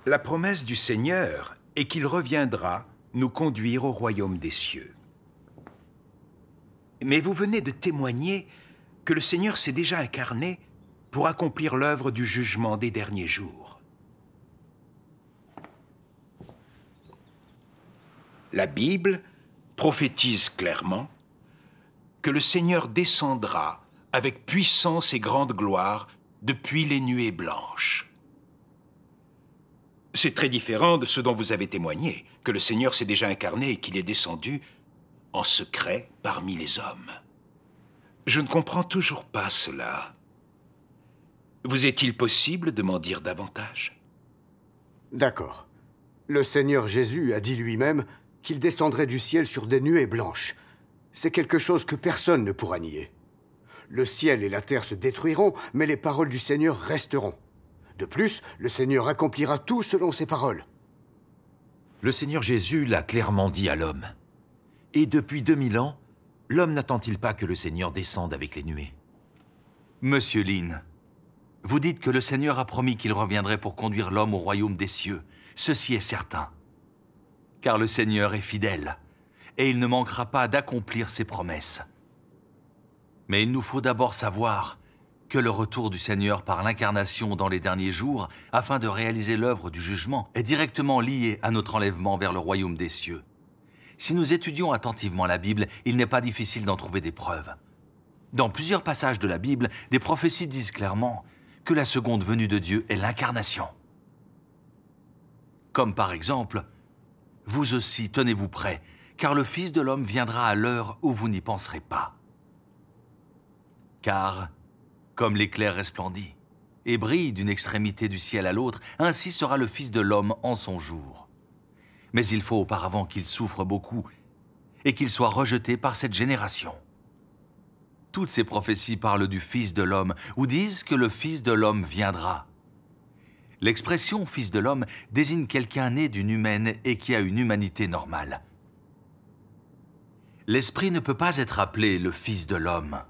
La promesse du Seigneur est qu'il reviendra nous conduire au royaume des cieux. Mais vous venez de témoigner que le Seigneur s'est déjà incarné pour accomplir l'œuvre du jugement des derniers jours. La Bible prophétise clairement que le Seigneur descendra avec puissance et grande gloire depuis les nuées blanches. C'est très différent de ce dont vous avez témoigné, que le Seigneur s'est déjà incarné et qu'il est descendu en secret parmi les hommes. Je ne comprends toujours pas cela. Vous est-il possible de m'en dire davantage? D'accord. Le Seigneur Jésus a dit lui-même qu'il descendrait du ciel sur des nuées blanches. C'est quelque chose que personne ne pourra nier. Le ciel et la terre se détruiront, mais les paroles du Seigneur resteront. De plus, le Seigneur accomplira tout selon ses paroles. Le Seigneur Jésus l'a clairement dit à l'homme. Et depuis 2000 ans, l'homme n'attend-il pas que le Seigneur descende avec les nuées? Monsieur Lin, vous dites que le Seigneur a promis qu'il reviendrait pour conduire l'homme au royaume des cieux. Ceci est certain. Car le Seigneur est fidèle, et il ne manquera pas d'accomplir ses promesses. Mais il nous faut d'abord savoir que le retour du Seigneur par l'incarnation dans les derniers jours, afin de réaliser l'œuvre du jugement, est directement lié à notre enlèvement vers le royaume des cieux. Si nous étudions attentivement la Bible, il n'est pas difficile d'en trouver des preuves. Dans plusieurs passages de la Bible, des prophéties disent clairement que la seconde venue de Dieu est l'incarnation. Comme par exemple, « Vous aussi, tenez-vous prêts, car le Fils de l'homme viendra à l'heure où vous n'y penserez pas. » Car, comme l'éclair resplendit et brille d'une extrémité du ciel à l'autre, ainsi sera le Fils de l'homme en son jour. Mais il faut auparavant qu'il souffre beaucoup et qu'il soit rejeté par cette génération. Toutes ces prophéties parlent du Fils de l'homme ou disent que le Fils de l'homme viendra. L'expression « Fils de l'homme » désigne quelqu'un né d'une humaine et qui a une humanité normale. L'Esprit ne peut pas être appelé le Fils de l'homme.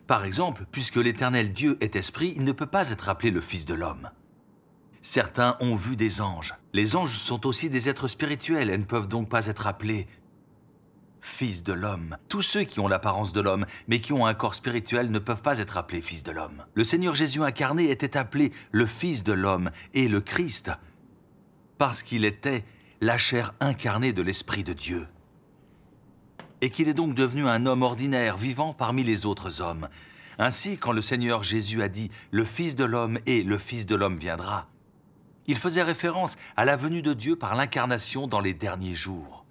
Par exemple, puisque l'Éternel Dieu est esprit, il ne peut pas être appelé le Fils de l'homme. Certains ont vu des anges. Les anges sont aussi des êtres spirituels et ne peuvent donc pas être appelés Fils de l'homme. Tous ceux qui ont l'apparence de l'homme, mais qui ont un corps spirituel, ne peuvent pas être appelés Fils de l'homme. Le Seigneur Jésus incarné était appelé le Fils de l'homme et le Christ, parce qu'il était la chair incarnée de l'Esprit de Dieu. Et qu'il est donc devenu un homme ordinaire, vivant parmi les autres hommes. Ainsi, quand le Seigneur Jésus a dit « Le Fils de l'homme et le Fils de l'homme viendra », il faisait référence à la venue de Dieu par l'incarnation dans les derniers jours.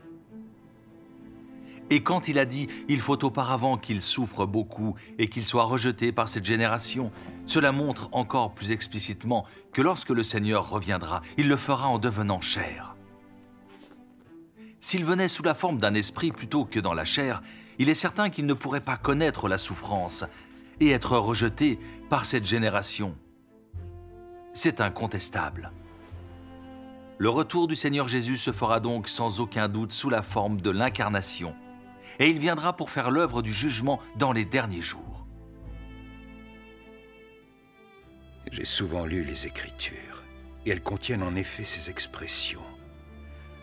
Et quand il a dit « Il faut auparavant qu'il souffre beaucoup et qu'il soit rejeté par cette génération », cela montre encore plus explicitement que lorsque le Seigneur reviendra, il le fera en devenant chair. S'il venait sous la forme d'un esprit plutôt que dans la chair, il est certain qu'il ne pourrait pas connaître la souffrance et être rejeté par cette génération. C'est incontestable. Le retour du Seigneur Jésus se fera donc sans aucun doute sous la forme de l'incarnation, et il viendra pour faire l'œuvre du jugement dans les derniers jours. J'ai souvent lu les Écritures, et elles contiennent en effet ces expressions.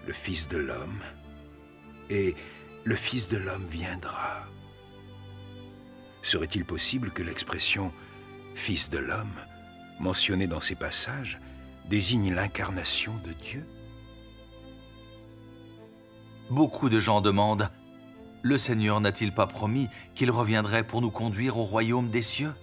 Le Fils de l'homme, et le Fils de l'homme viendra. Serait-il possible que l'expression « Fils de l'homme » mentionnée dans ces passages désigne l'incarnation de Dieu? Beaucoup de gens demandent « Le Seigneur n'a-t-il pas promis qu'il reviendrait pour nous conduire au royaume des cieux ?»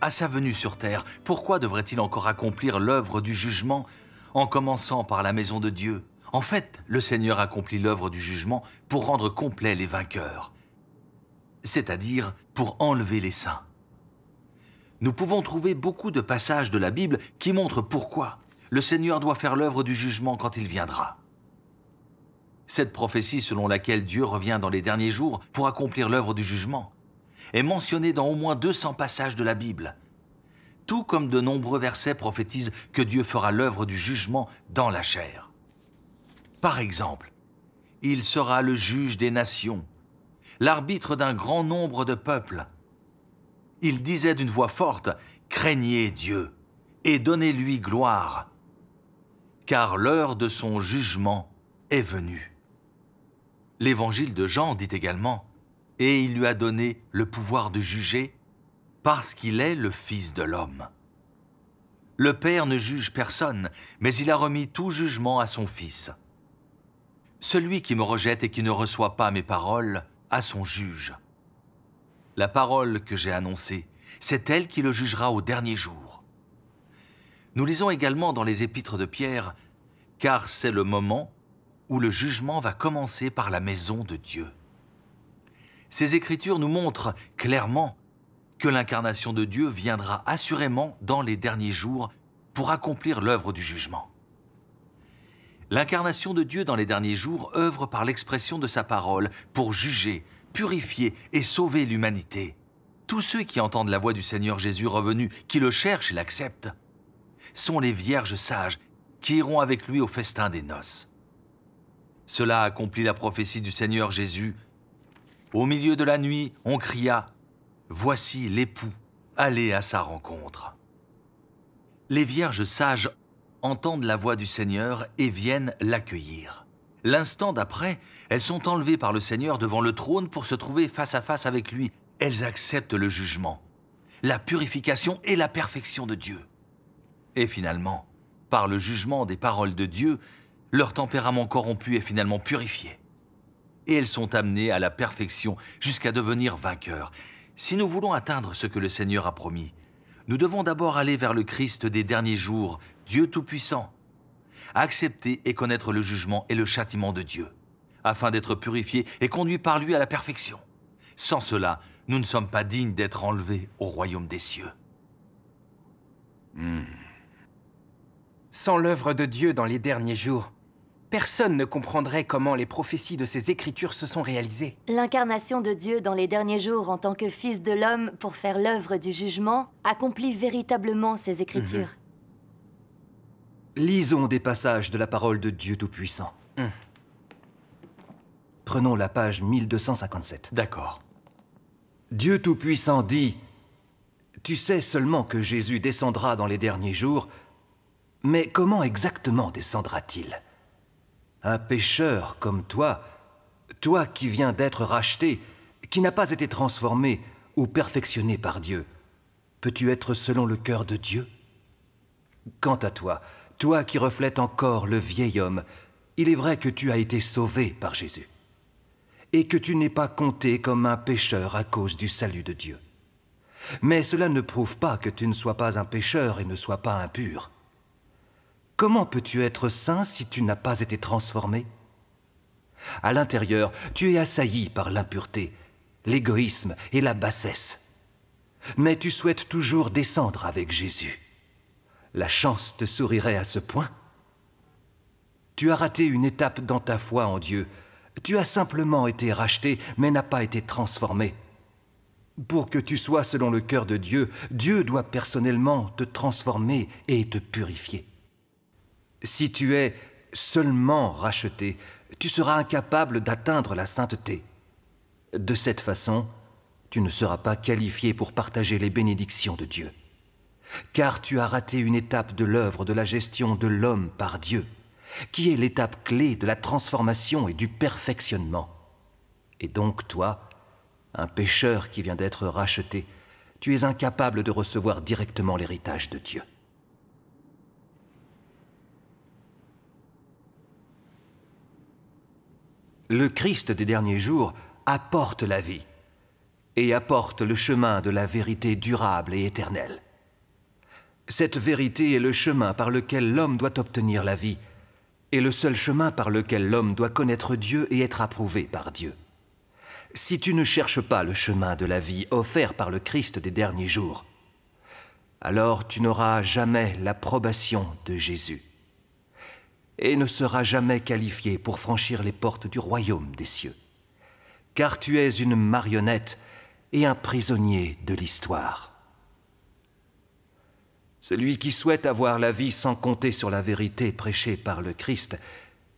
À sa venue sur terre, pourquoi devrait-il encore accomplir l'œuvre du jugement en commençant par la maison de Dieu? En fait, le Seigneur accomplit l'œuvre du jugement pour rendre complets les vainqueurs, c'est-à-dire pour enlever les saints. Nous pouvons trouver beaucoup de passages de la Bible qui montrent pourquoi le Seigneur doit faire l'œuvre du jugement quand il viendra. Cette prophétie selon laquelle Dieu revient dans les derniers jours pour accomplir l'œuvre du jugement est mentionnée dans au moins 200 passages de la Bible, tout comme de nombreux versets prophétisent que Dieu fera l'œuvre du jugement dans la chair. Par exemple, « Il sera le juge des nations, l'arbitre d'un grand nombre de peuples. Il disait d'une voix forte, « Craignez Dieu et donnez-lui gloire, car l'heure de son jugement est venue. L'évangile de Jean dit également, et il lui a donné le pouvoir de juger, parce qu'il est le Fils de l'homme. Le Père ne juge personne, mais il a remis tout jugement à son Fils. Celui qui me rejette et qui ne reçoit pas mes paroles a son juge. La parole que j'ai annoncée, c'est elle qui le jugera au dernier jour. Nous lisons également dans les épîtres de Pierre, car c'est le moment où le jugement va commencer par la maison de Dieu. Ces Écritures nous montrent clairement que l'incarnation de Dieu viendra assurément dans les derniers jours pour accomplir l'œuvre du jugement. L'incarnation de Dieu dans les derniers jours œuvre par l'expression de sa parole pour juger, purifier et sauver l'humanité. Tous ceux qui entendent la voix du Seigneur Jésus revenu, qui le cherchent et l'acceptent, sont les vierges sages qui iront avec lui au festin des noces. Cela accomplit la prophétie du Seigneur Jésus. Au milieu de la nuit, on cria « Voici l'époux, allez à sa rencontre ». Les vierges sages entendent la voix du Seigneur et viennent l'accueillir. L'instant d'après, elles sont enlevées par le Seigneur devant le trône pour se trouver face à face avec lui. Elles acceptent le jugement, la purification et la perfection de Dieu. Et finalement, par le jugement des paroles de Dieu, leur tempérament corrompu est finalement purifié. Et elles sont amenées à la perfection jusqu'à devenir vainqueurs. Si nous voulons atteindre ce que le Seigneur a promis, nous devons d'abord aller vers le Christ des derniers jours, Dieu Tout-Puissant, accepter et connaître le jugement et le châtiment de Dieu, afin d'être purifiés et conduits par lui à la perfection. Sans cela, nous ne sommes pas dignes d'être enlevés au royaume des cieux. Sans l'œuvre de Dieu dans les derniers jours, personne ne comprendrait comment les prophéties de ces Écritures se sont réalisées. L'incarnation de Dieu dans les derniers jours en tant que Fils de l'homme pour faire l'œuvre du jugement accomplit véritablement ces Écritures. Lisons des passages de la parole de Dieu Tout-Puissant. Prenons la page 1257. D'accord. Dieu Tout-Puissant dit « Tu sais seulement que Jésus descendra dans les derniers jours, mais comment exactement descendra-t-il ? Un pécheur comme toi, toi qui viens d'être racheté, qui n'a pas été transformé ou perfectionné par Dieu, peux-tu être selon le cœur de Dieu ? Quant à toi, toi qui reflètes encore le vieil homme, il est vrai que tu as été sauvé par Jésus, et que tu n'es pas compté comme un pécheur à cause du salut de Dieu. Mais cela ne prouve pas que tu ne sois pas un pécheur et ne sois pas impur. Comment peux-tu être saint si tu n'as pas été transformé ? À l'intérieur, tu es assailli par l'impureté, l'égoïsme et la bassesse. Mais tu souhaites toujours descendre avec Jésus. La chance te sourirait à ce point. Tu as raté une étape dans ta foi en Dieu. Tu as simplement été racheté, mais n'as pas été transformé. Pour que tu sois selon le cœur de Dieu, Dieu doit personnellement te transformer et te purifier. Si tu es seulement racheté, tu seras incapable d'atteindre la sainteté. De cette façon, tu ne seras pas qualifié pour partager les bénédictions de Dieu. Car tu as raté une étape de l'œuvre de la gestion de l'homme par Dieu, qui est l'étape clé de la transformation et du perfectionnement. Et donc toi, un pécheur qui vient d'être racheté, tu es incapable de recevoir directement l'héritage de Dieu. Le Christ des derniers jours apporte la vie et apporte le chemin de la vérité durable et éternelle. Cette vérité est le chemin par lequel l'homme doit obtenir la vie et le seul chemin par lequel l'homme doit connaître Dieu et être approuvé par Dieu. Si tu ne cherches pas le chemin de la vie offert par le Christ des derniers jours, alors tu n'auras jamais l'approbation de Jésus et ne seras jamais qualifié pour franchir les portes du royaume des cieux, car tu es une marionnette et un prisonnier de l'histoire. Celui qui souhaite avoir la vie sans compter sur la vérité prêchée par le Christ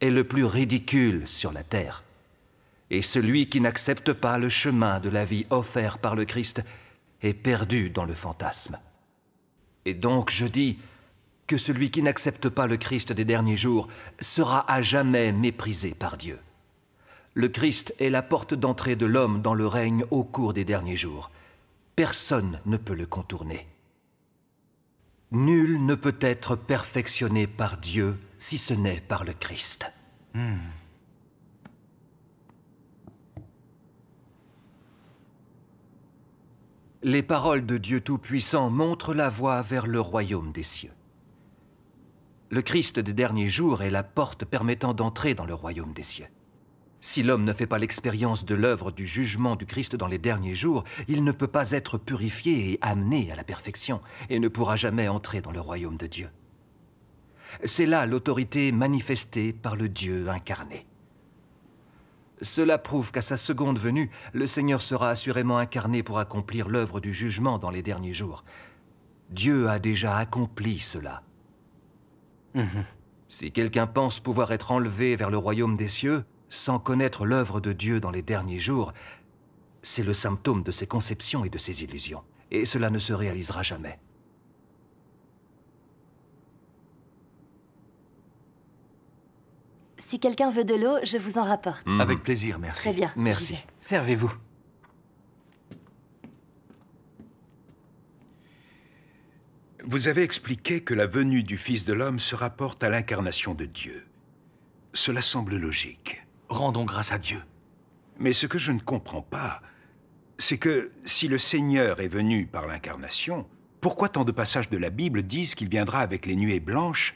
est le plus ridicule sur la terre. Et celui qui n'accepte pas le chemin de la vie offert par le Christ est perdu dans le fantasme. Et donc je dis que celui qui n'accepte pas le Christ des derniers jours sera à jamais méprisé par Dieu. Le Christ est la porte d'entrée de l'homme dans le règne au cours des derniers jours. Personne ne peut le contourner. Nul ne peut être perfectionné par Dieu si ce n'est par le Christ. Les paroles de Dieu Tout-Puissant montrent la voie vers le royaume des cieux. Le Christ des derniers jours est la porte permettant d'entrer dans le royaume des cieux. Si l'homme ne fait pas l'expérience de l'œuvre du jugement du Christ dans les derniers jours, il ne peut pas être purifié et amené à la perfection, et ne pourra jamais entrer dans le royaume de Dieu. C'est là l'autorité manifestée par le Dieu incarné. Cela prouve qu'à sa seconde venue, le Seigneur sera assurément incarné pour accomplir l'œuvre du jugement dans les derniers jours. Dieu a déjà accompli cela. Si quelqu'un pense pouvoir être enlevé vers le royaume des cieux, sans connaître l'œuvre de Dieu dans les derniers jours, c'est le symptôme de ses conceptions et de ses illusions. Et cela ne se réalisera jamais. Si quelqu'un veut de l'eau, je vous en rapporte. Avec plaisir, merci. Très bien. Merci. j'y vais. Servez-vous. Vous avez expliqué que la venue du Fils de l'homme se rapporte à l'incarnation de Dieu. Cela semble logique. Rendons grâce à Dieu. Mais ce que je ne comprends pas, c'est que si le Seigneur est venu par l'incarnation, pourquoi tant de passages de la Bible disent qu'il viendra avec les nuées blanches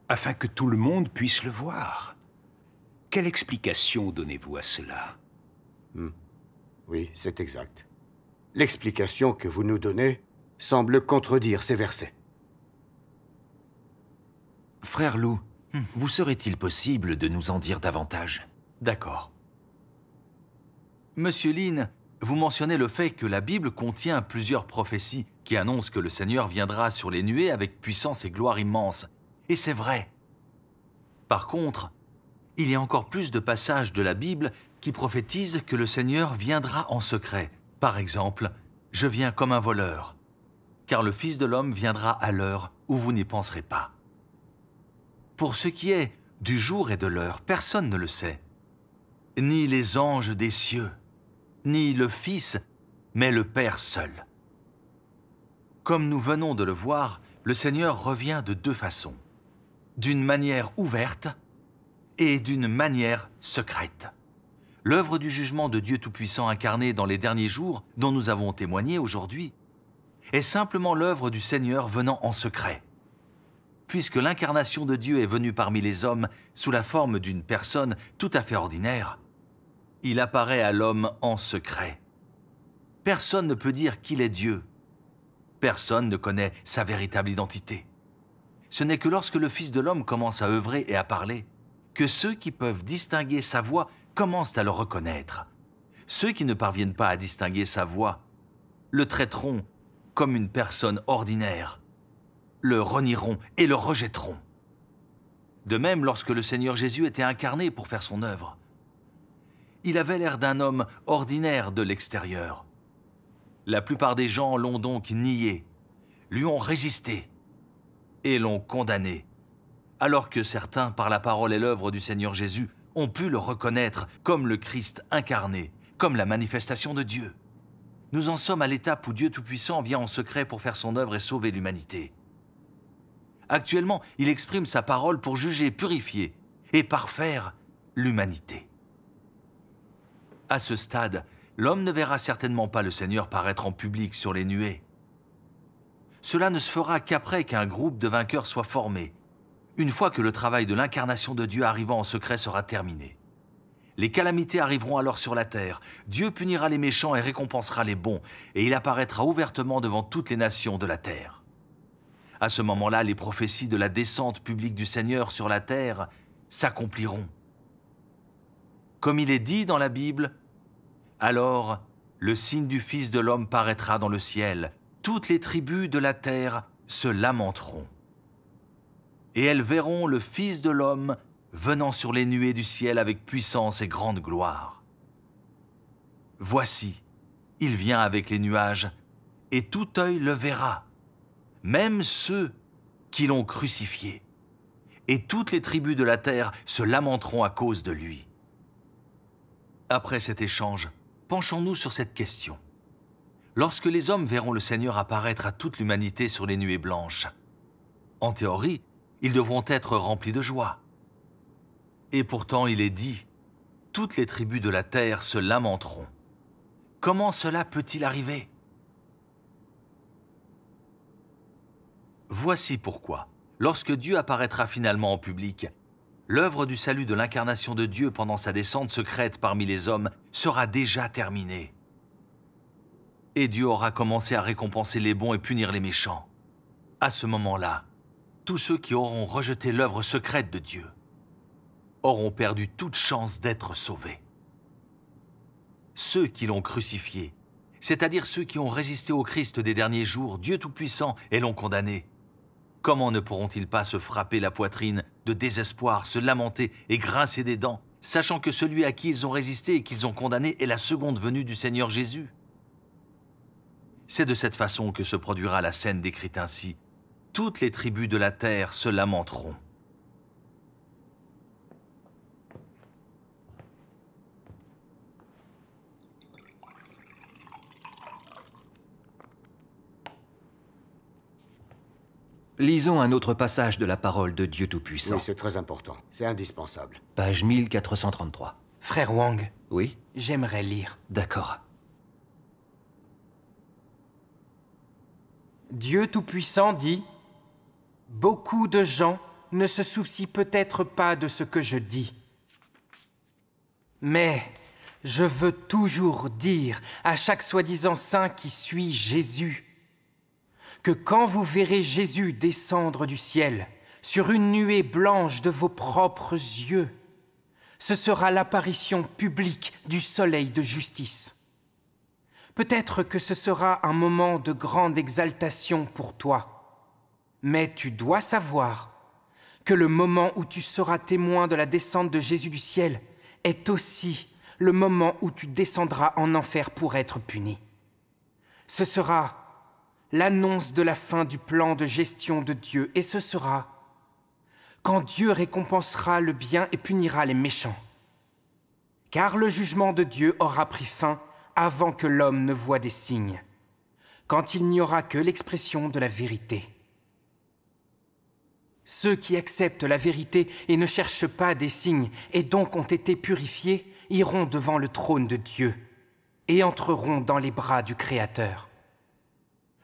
afin que tout le monde puisse le voir? Quelle explication donnez-vous à cela? Oui, c'est exact. L'explication que vous nous donnez semble contredire ces versets. Frère Lou, vous serait-il possible de nous en dire davantage? D'accord. Monsieur Lin, vous mentionnez le fait que la Bible contient plusieurs prophéties qui annoncent que le Seigneur viendra sur les nuées avec puissance et gloire immense. Et c'est vrai. Par contre, il y a encore plus de passages de la Bible qui prophétisent que le Seigneur viendra en secret. Par exemple, « Je viens comme un voleur », car le Fils de l'homme viendra à l'heure où vous n'y penserez pas. Pour ce qui est du jour et de l'heure, personne ne le sait. Ni les anges des cieux, ni le Fils, mais le Père seul. Comme nous venons de le voir, le Seigneur revient de deux façons. D'une manière ouverte et d'une manière secrète. L'œuvre du jugement de Dieu Tout-Puissant incarné dans les derniers jours, dont nous avons témoigné aujourd'hui, est simplement l'œuvre du Seigneur venant en secret. Puisque l'incarnation de Dieu est venue parmi les hommes sous la forme d'une personne tout à fait ordinaire, il apparaît à l'homme en secret. Personne ne peut dire qu'il est Dieu. Personne ne connaît sa véritable identité. Ce n'est que lorsque le Fils de l'homme commence à œuvrer et à parler, que ceux qui peuvent distinguer sa voix commencent à le reconnaître. Ceux qui ne parviennent pas à distinguer sa voix le traiteront comme une personne ordinaire, le renieront et le rejetteront. De même, lorsque le Seigneur Jésus était incarné pour faire son œuvre, il avait l'air d'un homme ordinaire de l'extérieur. La plupart des gens l'ont donc nié, lui ont résisté et l'ont condamné, alors que certains, par la parole et l'œuvre du Seigneur Jésus, ont pu le reconnaître comme le Christ incarné, comme la manifestation de Dieu. Nous en sommes à l'étape où Dieu Tout-Puissant vient en secret pour faire son œuvre et sauver l'humanité. Actuellement, il exprime sa parole pour juger, purifier et parfaire l'humanité. À ce stade, l'homme ne verra certainement pas le Seigneur paraître en public sur les nuées. Cela ne se fera qu'après qu'un groupe de vainqueurs soit formé, une fois que le travail de l'incarnation de Dieu arrivant en secret sera terminé. Les calamités arriveront alors sur la terre, Dieu punira les méchants et récompensera les bons, et il apparaîtra ouvertement devant toutes les nations de la terre. À ce moment-là, les prophéties de la descente publique du Seigneur sur la terre s'accompliront. Comme il est dit dans la Bible, « Alors, le signe du Fils de l'homme paraîtra dans le ciel, toutes les tribus de la terre se lamenteront. Et elles verront le Fils de l'homme venant sur les nuées du ciel avec puissance et grande gloire. Voici, il vient avec les nuages, et tout œil le verra, même ceux qui l'ont crucifié. Et toutes les tribus de la terre se lamenteront à cause de lui. Après cet échange, penchons-nous sur cette question. Lorsque les hommes verront le Seigneur apparaître à toute l'humanité sur les nuées blanches, en théorie, ils devront être remplis de joie. Et pourtant, il est dit, toutes les tribus de la terre se lamenteront. Comment cela peut-il arriver? Voici pourquoi, lorsque Dieu apparaîtra finalement en public, l'œuvre du salut de l'incarnation de Dieu pendant sa descente secrète parmi les hommes sera déjà terminée. Et Dieu aura commencé à récompenser les bons et punir les méchants. À ce moment-là, tous ceux qui auront rejeté l'œuvre secrète de Dieu auront perdu toute chance d'être sauvés. Ceux qui l'ont crucifié, c'est-à-dire ceux qui ont résisté au Christ des derniers jours, Dieu Tout-Puissant, et l'ont condamné, comment ne pourront-ils pas se frapper la poitrine de désespoir, se lamenter et grincer des dents, sachant que celui à qui ils ont résisté et qu'ils ont condamné est la seconde venue du Seigneur Jésus? C'est de cette façon que se produira la scène décrite ainsi. Toutes les tribus de la terre se lamenteront. Lisons un autre passage de la parole de Dieu Tout-Puissant. Oui, c'est très important. C'est indispensable. Page 1433. Frère Wang, Oui? j'aimerais lire. D'accord. Dieu Tout-Puissant dit « Beaucoup de gens ne se soucient peut-être pas de ce que je dis. Mais je veux toujours dire à chaque soi-disant saint qui suit Jésus que quand vous verrez Jésus descendre du ciel sur une nuée blanche de vos propres yeux, ce sera l'apparition publique du soleil de justice. Peut-être que ce sera un moment de grande exaltation pour toi, mais tu dois savoir que le moment où tu seras témoin de la descente de Jésus du ciel est aussi le moment où tu descendras en enfer pour être puni. Ce sera l'annonce de la fin du plan de gestion de Dieu, et ce sera quand Dieu récompensera le bien et punira les méchants. Car le jugement de Dieu aura pris fin avant que l'homme ne voie des signes, quand il n'y aura que l'expression de la vérité. Ceux qui acceptent la vérité et ne cherchent pas des signes et donc ont été purifiés iront devant le trône de Dieu et entreront dans les bras du Créateur.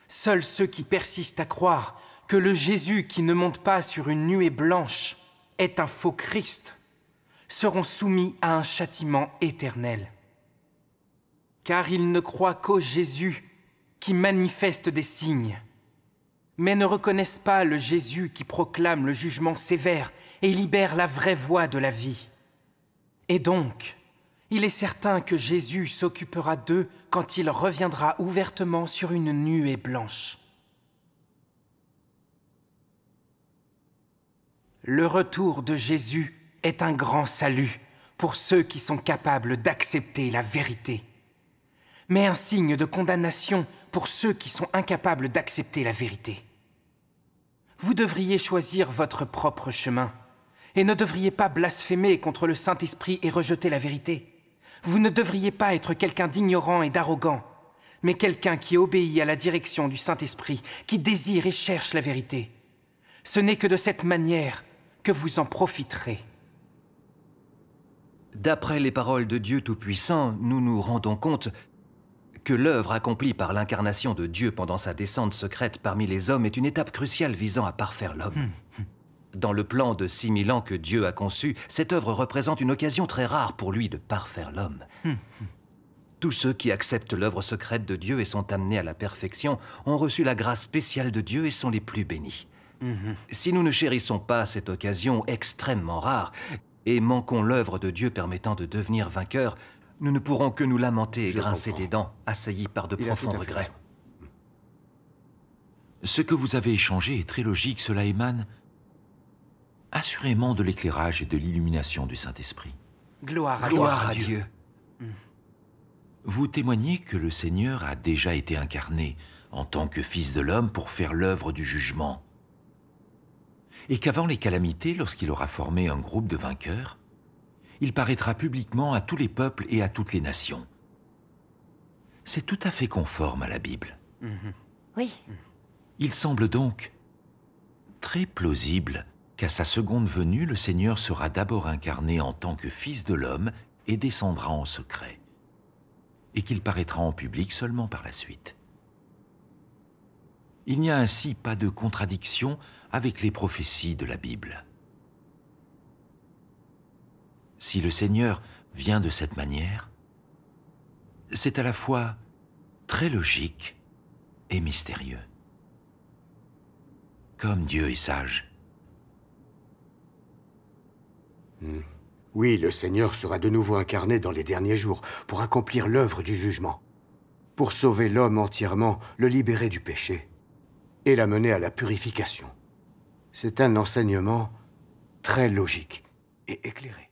Seuls ceux qui persistent à croire que le Jésus qui ne monte pas sur une nuée blanche est un faux Christ seront soumis à un châtiment éternel. Car ils ne croient qu'au Jésus qui manifeste des signes, mais ne reconnaissent pas le Jésus qui proclame le jugement sévère et libère la vraie voie de la vie. Et donc, il est certain que Jésus s'occupera d'eux quand il reviendra ouvertement sur une nuée blanche. Le retour de Jésus est un grand salut pour ceux qui sont capables d'accepter la vérité, mais un signe de condamnation pour ceux qui sont incapables d'accepter la vérité. Vous devriez choisir votre propre chemin et ne devriez pas blasphémer contre le Saint-Esprit et rejeter la vérité. Vous ne devriez pas être quelqu'un d'ignorant et d'arrogant, mais quelqu'un qui obéit à la direction du Saint-Esprit, qui désire et cherche la vérité. Ce n'est que de cette manière que vous en profiterez. D'après les paroles de Dieu Tout-Puissant, nous nous rendons compte que l'œuvre accomplie par l'incarnation de Dieu pendant sa descente secrète parmi les hommes est une étape cruciale visant à parfaire l'homme. Dans le plan de 6000 ans que Dieu a conçu, cette œuvre représente une occasion très rare pour lui de parfaire l'homme. Tous ceux qui acceptent l'œuvre secrète de Dieu et sont amenés à la perfection ont reçu la grâce spéciale de Dieu et sont les plus bénis. Si nous ne chérissons pas cette occasion extrêmement rare et manquons l'œuvre de Dieu permettant de devenir vainqueurs, nous ne pourrons que nous lamenter et grincer des dents, assaillis par de profonds regrets. Ce que vous avez échangé est très logique, cela émane assurément de l'éclairage et de l'illumination du Saint-Esprit. Gloire à Dieu. Vous témoignez que le Seigneur a déjà été incarné en tant que Fils de l'homme pour faire l'œuvre du jugement. Et qu'avant les calamités, lorsqu'il aura formé un groupe de vainqueurs, il paraîtra publiquement à tous les peuples et à toutes les nations. C'est tout à fait conforme à la Bible. Oui. Il semble donc très plausible qu'à sa seconde venue, le Seigneur sera d'abord incarné en tant que Fils de l'homme et descendra en secret, et qu'il paraîtra en public seulement par la suite. Il n'y a ainsi pas de contradiction avec les prophéties de la Bible. Si le Seigneur vient de cette manière, c'est à la fois très logique et mystérieux. Comme Dieu est sage. Oui, le Seigneur sera de nouveau incarné dans les derniers jours pour accomplir l'œuvre du jugement, pour sauver l'homme entièrement, le libérer du péché et l'amener à la purification. C'est un enseignement très logique et éclairé.